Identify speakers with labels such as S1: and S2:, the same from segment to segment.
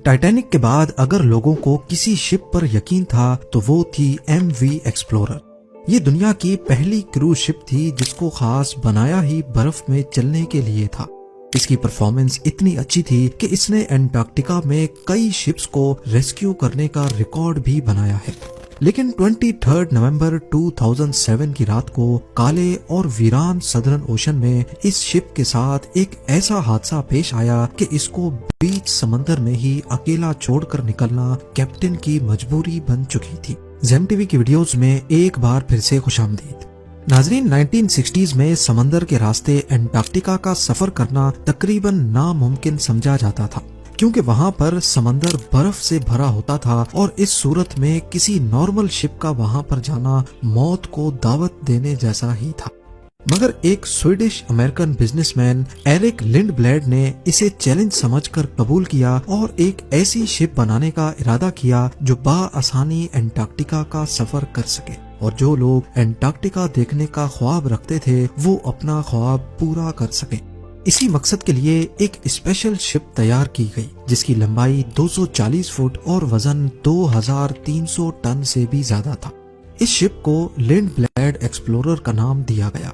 S1: Titanic کے بعد اگر لوگوں کو کسی شپ پر یقین تھا تو وہ تھی MV ایکسپلورر۔ یہ دنیا کی پہلی کروز شپ تھی جس کو خاص بنایا ہی برف میں چلنے کے لیے تھا۔ اس کی پرفارمنس اتنی اچھی تھی کہ اس نے انٹارکٹیکا میں کئی شپس کو ریسکیو کرنے کا ریکارڈ بھی بنایا ہے۔ لیکن 23 نومبر 2007 کی رات کو کالے اور ویران سدرن اوشن میں اس شپ کے ساتھ ایک ایسا حادثہ پیش آیا کہ اس کو بیچ سمندر میں ہی اکیلا چھوڑ کر نکلنا کیپٹن کی مجبوری بن چکی تھی۔ زیم ٹی وی کی ویڈیوز میں ایک بار پھر سے خوش آمدید۔ ناظرین، 1960s میں سمندر کے راستے انٹارکٹیکا کا سفر کرنا تقریباً ناممکن سمجھا جاتا تھا، کیونکہ وہاں پر سمندر برف سے بھرا ہوتا تھا اور اس صورت میں کسی نارمل شپ کا وہاں پر جانا موت کو دعوت دینے جیسا ہی تھا۔ مگر ایک Swedish American businessman Eric Lundblad نے اسے چیلنج سمجھ کر قبول کیا اور ایک ایسی شپ بنانے کا ارادہ کیا جو بآسانی انٹارکٹیکا کا سفر کر سکے، اور جو لوگ انٹارکٹیکا دیکھنے کا خواب رکھتے تھے وہ اپنا خواب پورا کر سکیں۔ اسی مقصد کے لیے ایک اسپیشل شپ تیار کی گئی جس کی لمبائی 240 فٹ اور وزن 2300 ٹن سے بھی زیادہ تھا۔ اس شپ کو لنڈ بلیڈ ایکسپلورر کا نام دیا گیا۔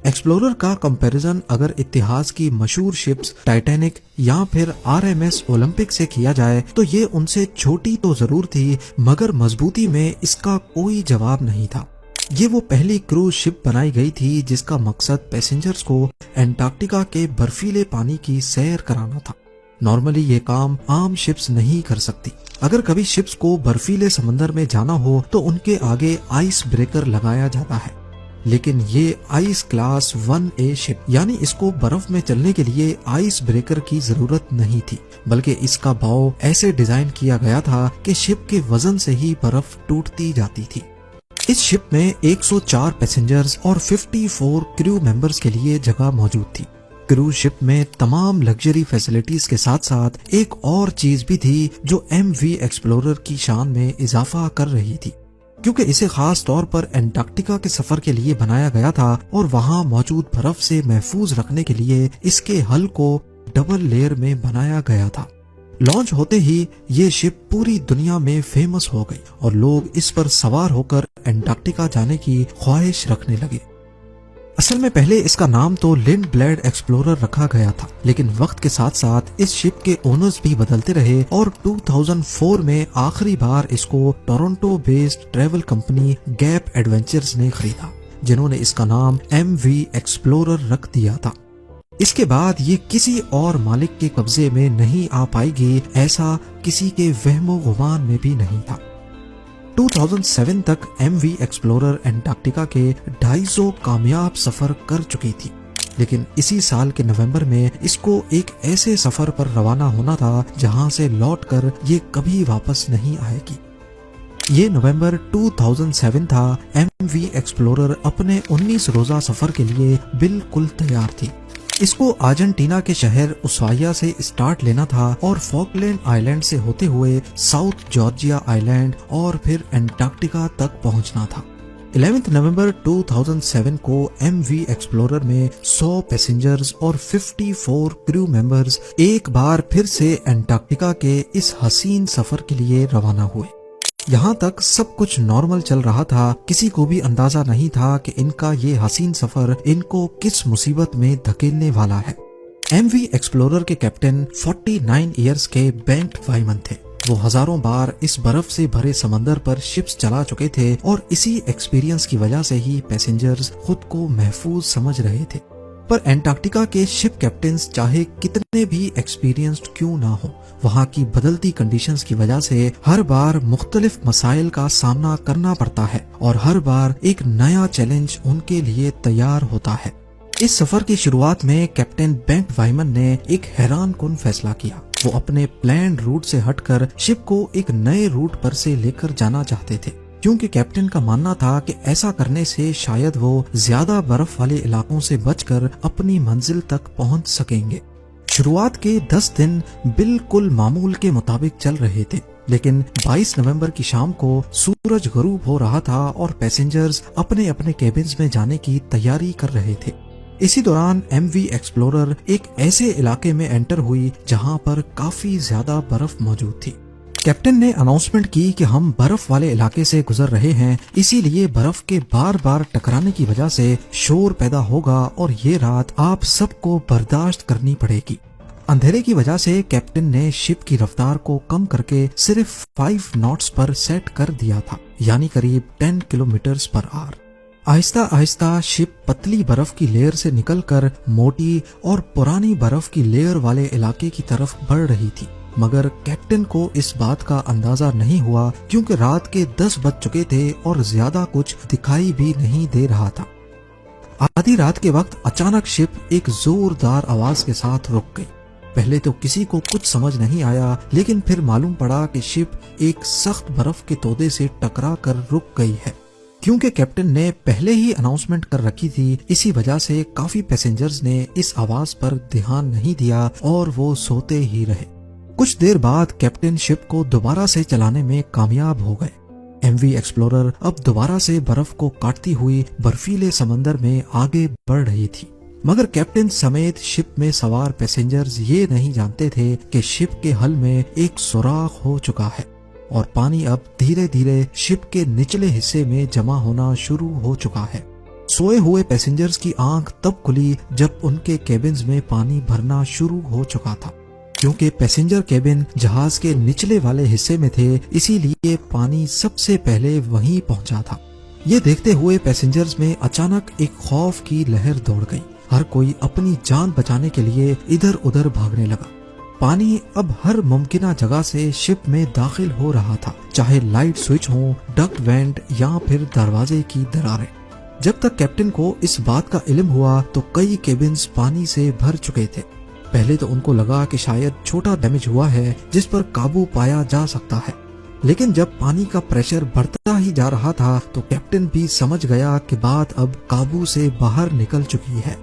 S1: ایکسپلورر کا کمپیریزن اگر اتحاد کی مشہور شپس ٹائٹینک یا پھر RMS اولمپک سے کیا جائے تو یہ ان سے چھوٹی تو ضرور تھی، مگر مضبوطی میں اس کا کوئی جواب نہیں تھا۔ یہ وہ پہلی کروز شپ بنائی گئی تھی جس کا مقصد پیسنجرز کو انٹارکٹیکا کے برفیلے پانی کی سیر کرانا تھا۔ نارملی یہ کام عام شپس نہیں کر سکتی۔ اگر کبھی شپس کو برفیلے سمندر میں جانا ہو تو ان کے آگے آئس بریکر لگایا جاتا ہے، لیکن یہ آئس کلاس 1A شپ، یعنی اس کو برف میں چلنے کے لیے آئس بریکر کی ضرورت نہیں تھی، بلکہ اس کا باؤ ایسے ڈیزائن کیا گیا تھا کہ شپ کے وزن سے ہی برف ٹوٹتی جاتی تھی۔ اس شپ میں 104 پیسنجرز اور 54 کریو ممبرز کے لیے جگہ موجود تھی۔ کروز شپ میں تمام لگژری فیسلٹیز کے ساتھ ساتھ ایک اور چیز بھی تھی جو MV ایکسپلورر کی شان میں اضافہ کر رہی تھی، کیونکہ اسے خاص طور پر انٹارکٹیکا کے سفر کے لیے بنایا گیا تھا اور وہاں موجود برف سے محفوظ رکھنے کے لیے اس کے ہل کو ڈبل لیئر میں بنایا گیا تھا۔ لانچ ہوتے ہی یہ شپ پوری دنیا میں فیمس ہو گئی اور لوگ اس پر سوار ہو کر انٹارکٹیکا جانے کی خواہش رکھنے لگے۔ اصل میں پہلے اس کا نام تو لنڈ بلیڈ ایکسپلورر رکھا گیا تھا، لیکن وقت کے ساتھ ساتھ اس شپ کے اونرز بھی بدلتے رہے اور 2004 میں آخری بار اس کو Toronto based travel company gap adventures نے خریدا، جنہوں نے اس کا نام MV ایکسپلورر رکھ دیا تھا۔ اس کے بعد یہ کسی اور مالک کے قبضے میں نہیں آ پائے گی، ایسا کسی کے وہم و گمان میں بھی نہیں تھا۔ 2007 تک MV ایکسپلورر انٹارکٹیکا کے 250 کامیاب سفر کر چکی تھی، لیکن اسی سال کے نومبر میں اس کو ایک ایسے سفر پر روانہ ہونا تھا جہاں سے لوٹ کر یہ کبھی واپس نہیں آئے گی۔ یہ نومبر 2007 تھا۔ MV ایکسپلورر اپنے 19 روزہ سفر کے لیے بالکل تیار تھی۔ اس کو ارجنٹینا کے شہر اسوائیا سے اسٹارٹ لینا تھا اور فاکلینڈ آئی لینڈ سے ہوتے ہوئے ساؤتھ جارجیا آئی لینڈ اور پھر انٹارکٹیکا تک پہنچنا تھا۔ 11 نومبر 2007 کو MV ایکسپلورر میں 100 پیسنجرز اور 54 کریو ممبرز ایک بار پھر سے انٹارکٹیکا کے اس حسین سفر کے لیے روانہ ہوئے۔ یہاں تک سب کچھ نارمل چل رہا تھا، کسی کو بھی اندازہ نہیں تھا کہ ان کا یہ حسین سفر ان کو کس مصیبت میں دھکیلنے والا ہے۔ MV ایکسپلورر کے کیپٹن 49 ایئرز کے بینٹ وائمن تھے۔ وہ ہزاروں بار اس برف سے بھرے سمندر پر شپس چلا چکے تھے اور اسی ایکسپیرینس کی وجہ سے ہی پیسنجرز خود کو محفوظ سمجھ رہے تھے۔ پر انٹارکٹیکا کے شپ کیپٹنز چاہے کتنے بھی ایکسپیرینسڈ کیوں نہ ہو، وہاں کی بدلتی کنڈیشنز کی وجہ سے ہر بار مختلف مسائل کا سامنا کرنا پڑتا ہے اور ہر بار ایک نیا چیلنج ان کے لیے تیار ہوتا ہے۔ اس سفر کی شروعات میں کیپٹن بینٹ وائمن نے ایک حیران کن فیصلہ کیا۔ وہ اپنے پلانڈ روٹ سے ہٹ کر شپ کو ایک نئے روٹ پر سے لے کر جانا چاہتے تھے، کیونکہ کیپٹن کا ماننا تھا کہ ایسا کرنے سے شاید وہ زیادہ برف والے علاقوں سے بچ کر اپنی منزل تک پہنچ سکیں گے۔ شروعات کے 10 دن بالکل معمول کے مطابق چل رہے تھے، لیکن 22 نومبر کی شام کو سورج غروب ہو رہا تھا اور پیسنجرز اپنے اپنے کیبنز میں جانے کی تیاری کر رہے تھے۔ اسی دوران MV ایکسپلورر ایک ایسے علاقے میں انٹر ہوئی جہاں پر کافی زیادہ برف موجود تھی۔ کیپٹن نے اناؤنسمنٹ کی کہ ہم برف والے علاقے سے گزر رہے ہیں، اسی لیے برف کے بار بار ٹکرانے کی وجہ سے شور پیدا ہوگا اور یہ رات آپ سب کو برداشت کرنی پڑے گی۔ اندھیرے کی وجہ سے کیپٹن نے شپ کی رفتار کو کم کر کے صرف 5 ناٹس پر سیٹ کر دیا تھا، یعنی قریب 10 کلومیٹرز پر آور۔ آہستہ آہستہ شپ پتلی برف کی لیئر سے نکل کر موٹی اور پرانی برف کی لیئر والے علاقے کی طرف بڑھ رہی تھی، مگر کیپٹن کو اس بات کا اندازہ نہیں ہوا کیونکہ رات کے 10 بج چکے تھے اور زیادہ کچھ دکھائی بھی نہیں دے رہا تھا۔ آدھی رات کے وقت اچانک شپ ایک زوردار آواز کے ساتھ رک گئی۔ پہلے تو کسی کو کچھ سمجھ نہیں آیا، لیکن پھر معلوم پڑا کہ شپ ایک سخت برف کے تودے سے ٹکرا کر رک گئی ہے۔ کیونکہ کیپٹن نے پہلے ہی اناؤنسمنٹ کر رکھی تھی، اسی وجہ سے کافی پیسنجرز نے اس آواز پر دھیان نہیں دیا اور وہ سوتے ہی رہے۔ کچھ دیر بعد کیپٹن شپ کو دوبارہ سے چلانے میں کامیاب ہو گئے۔ MV ایکسپلورر اب دوبارہ سے برف کو کاٹتی ہوئی برفیلے سمندر میں آگے بڑھ رہی تھی، مگر کیپٹن سمیت شپ میں سوار پیسنجرز یہ نہیں جانتے تھے کہ شپ کے حل میں ایک سوراخ ہو چکا ہے اور پانی اب دھیرے دھیرے شپ کے نچلے حصے میں جمع ہونا شروع ہو چکا ہے۔ سوئے ہوئے پیسنجرز کی آنکھ تب کھلی جب ان کے کیبنز میں پانی بھرنا شروع ہو چکا تھا۔ کیونکہ پیسنجر کیبن جہاز کے نچلے والے حصے میں تھے، اسی لیے پانی سب سے پہلے وہیں پہنچا تھا۔ یہ دیکھتے ہوئے پیسنجرز میں اچانک ایک خوف کی لہر دوڑ گئی۔ ہر کوئی اپنی جان بچانے کے لیے ادھر ادھر بھاگنے لگا۔ پانی اب ہر ممکنہ جگہ سے شپ میں داخل ہو رہا تھا، چاہے لائٹ سوئچ ہوں، ڈکٹ وینٹ یا پھر دروازے کی دراریں۔ جب تک کیپٹن کو اس بات کا علم ہوا تو کئی کیبنز پانی سے بھر چکے تھے۔ پہلے تو ان کو لگا کہ شاید چھوٹا ڈیمیج ہوا ہے جس پر قابو پایا جا سکتا ہے، لیکن جب پانی کا پریشر بڑھتا ہی جا رہا تھا تو کیپٹن بھی سمجھ گیا کہ بات اب قابو سے باہر نکل چکی ہے۔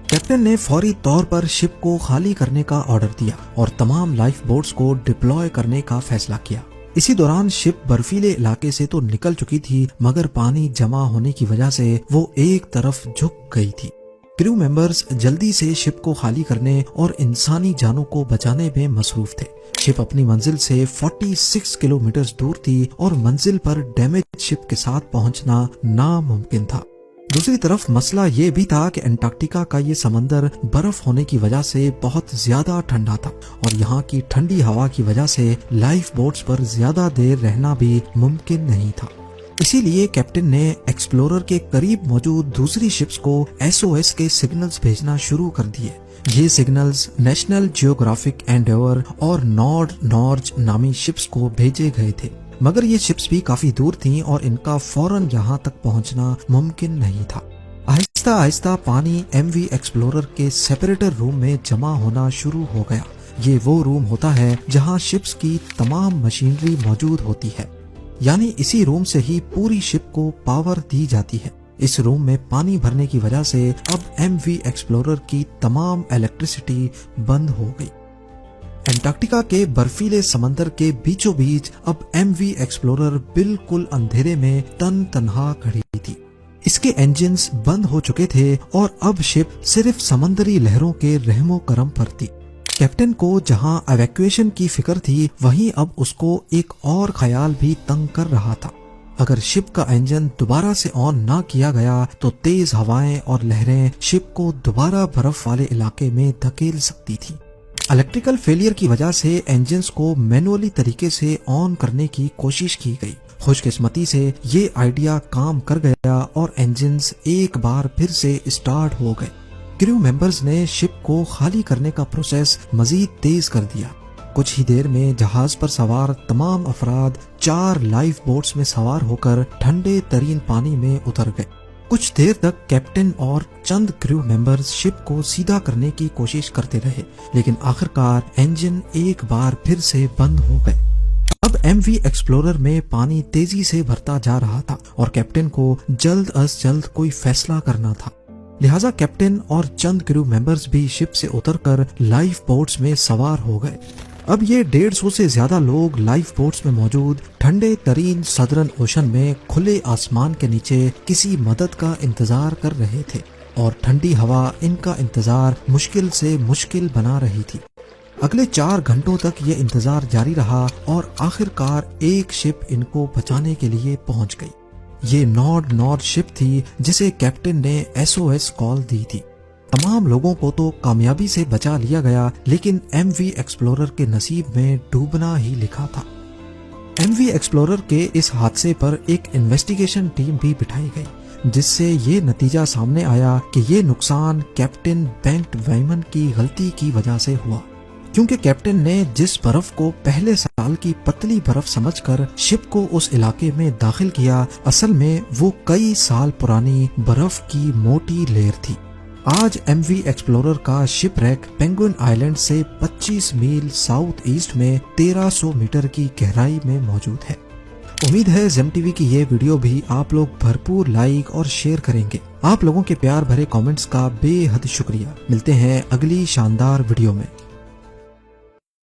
S1: کیپٹن نے فوری طور پر شپ کو خالی کرنے کا آرڈر دیا اور تمام لائف بوٹس کو ڈپلوائے کرنے کا فیصلہ کیا۔ اسی دوران شپ برفیلے علاقے سے تو نکل چکی تھی، مگر پانی جمع ہونے کی وجہ سے وہ ایک طرف جھک گئی تھی۔ کریو ممبرز جلدی سے شپ کو خالی کرنے اور انسانی جانوں کو بچانے میں مصروف تھے۔ شپ اپنی منزل سے 46 کلومیٹر دور تھی اور منزل پر ڈیمیج شپ کے ساتھ پہنچنا ناممکن تھا۔ دوسری طرف مسئلہ یہ بھی تھا کہ انٹارکٹیکا کا یہ سمندر برف ہونے کی وجہ سے بہت زیادہ ٹھنڈا تھا اور یہاں کی ٹھنڈی ہوا کی وجہ سے لائف بوٹس پر زیادہ دیر رہنا بھی ممکن نہیں تھا۔ اسی لیے کیپٹن نے ایکسپلورر کے قریب موجود دوسری شپس کو SOS کے سگنلز بھیجنا شروع کر دیے۔ یہ سگنلز نیشنل جیوگرافک اینڈیور اور نارج نامی شپس کو بھیجے گئے تھے، مگر یہ شپس بھی کافی دور تھیں اور ان کا فوراً یہاں تک پہنچنا ممکن نہیں تھا۔ آہستہ آہستہ پانی MV ایکسپلورر کے سیپریٹر روم میں جمع ہونا شروع ہو گیا۔ یہ وہ روم ہوتا ہے جہاں شپس کی تمام مشینری موجود ہوتی ہے، یعنی اسی روم سے ہی پوری شپ کو پاور دی جاتی ہے۔ اس روم میں پانی بھرنے کی وجہ سے اب MV ایکسپلورر کی تمام الیکٹریسٹی بند ہو گئی۔ انٹارکٹیکا کے برفیلے سمندر کے بیچوں بیچ اب MV ایکسپلورر بالکل اندھیرے میں تنہا کھڑی تھی۔ اس کے انجنز بند ہو چکے تھے اور اب شپ صرف سمندری لہروں کے رحم و کرم پر تھی۔ کیپٹن کو جہاں ایویکویشن کی فکر تھی، وہیں اب اس کو ایک اور خیال بھی تنگ کر رہا تھا۔ اگر شپ کا انجن دوبارہ سے آن نہ کیا گیا تو تیز ہوائیں اور لہریں شپ کو دوبارہ برف والے علاقے میں دھکیل سکتی تھی۔ الیکٹریکل فیلئر کی وجہ سے انجنز کو مینولی طریقے سے آن کرنے کی کوشش کی گئی۔ خوش قسمتی سے یہ آئیڈیا کام کر گیا اور انجنز ایک بار پھر سے اسٹارٹ ہو گئے۔ کریو ممبرز نے شپ کو خالی کرنے کا پروسیس مزید تیز کر دیا۔ کچھ ہی دیر میں جہاز پر سوار تمام افراد 4 لائف بوٹس میں سوار ہو کر ٹھنڈے ترین پانی میں اتر گئے۔ کچھ دیر تک کیپٹن اور چند کریو ممبرز شپ کو سیدھا کرنے کی کوشش کرتے رہے، لیکن آخرکار انجن ایک بار پھر سے بند ہو گئے۔ اب MV ایکسپلورر میں پانی تیزی سے بھرتا جا رہا تھا اور کیپٹن کو جلد از جلد کوئی فیصلہ کرنا تھا، لہٰذا کیپٹن اور چند کریو ممبرز بھی شپ سے اتر کر لائف بوٹس میں سوار ہو گئے۔ اب یہ 150 سے زیادہ لوگ لائف بوٹس میں موجود ٹھنڈے ترین سدرن اوشن میں کھلے آسمان کے نیچے کسی مدد کا انتظار کر رہے تھے۔ اور ٹھنڈی ہوا ان کا انتظار مشکل سے مشکل بنا رہی تھی۔ اگلے 4 گھنٹوں تک یہ انتظار جاری رہا اور آخر کار ایک شپ ان کو بچانے کے لیے پہنچ گئی۔ یہ نارڈ شپ تھی جسے کیپٹن نے SOS کال دی تھی۔ تمام لوگوں کو تو کامیابی سے بچا لیا گیا، لیکن MV ایکسپلورر کے نصیب میں ڈوبنا ہی لکھا تھا۔ MV ایکسپلورر کے اس حادثے پر ایک انویسٹیگیشن ٹیم بھی بٹھائی گئی، جس سے یہ نتیجہ سامنے آیا کہ یہ نقصان کیپٹن بینکٹ ویمن کی غلطی کی وجہ سے ہوا، کیونکہ کیپٹن نے جس برف کو پہلے سال کی پتلی برف سمجھ کر شپ کو اس علاقے میں داخل کیا، اصل میں وہ کئی سال پرانی برف کی موٹی لیئر تھی۔ آج MV ایکسپلورر کا شپ ریک پینگوئن آئیلینڈ سے 25 میل ساؤتھ ایسٹ میں 1300 میٹر کی گہرائی میں موجود ہے۔ امید ہے زیم ٹی وی کی یہ ویڈیو بھی آپ لوگ بھرپور لائک اور شیئر کریں گے۔ آپ لوگوں کے پیار بھرے کامنٹس کا بے حد شکریہ۔ ملتے ہیں اگلی شاندار ویڈیو میں۔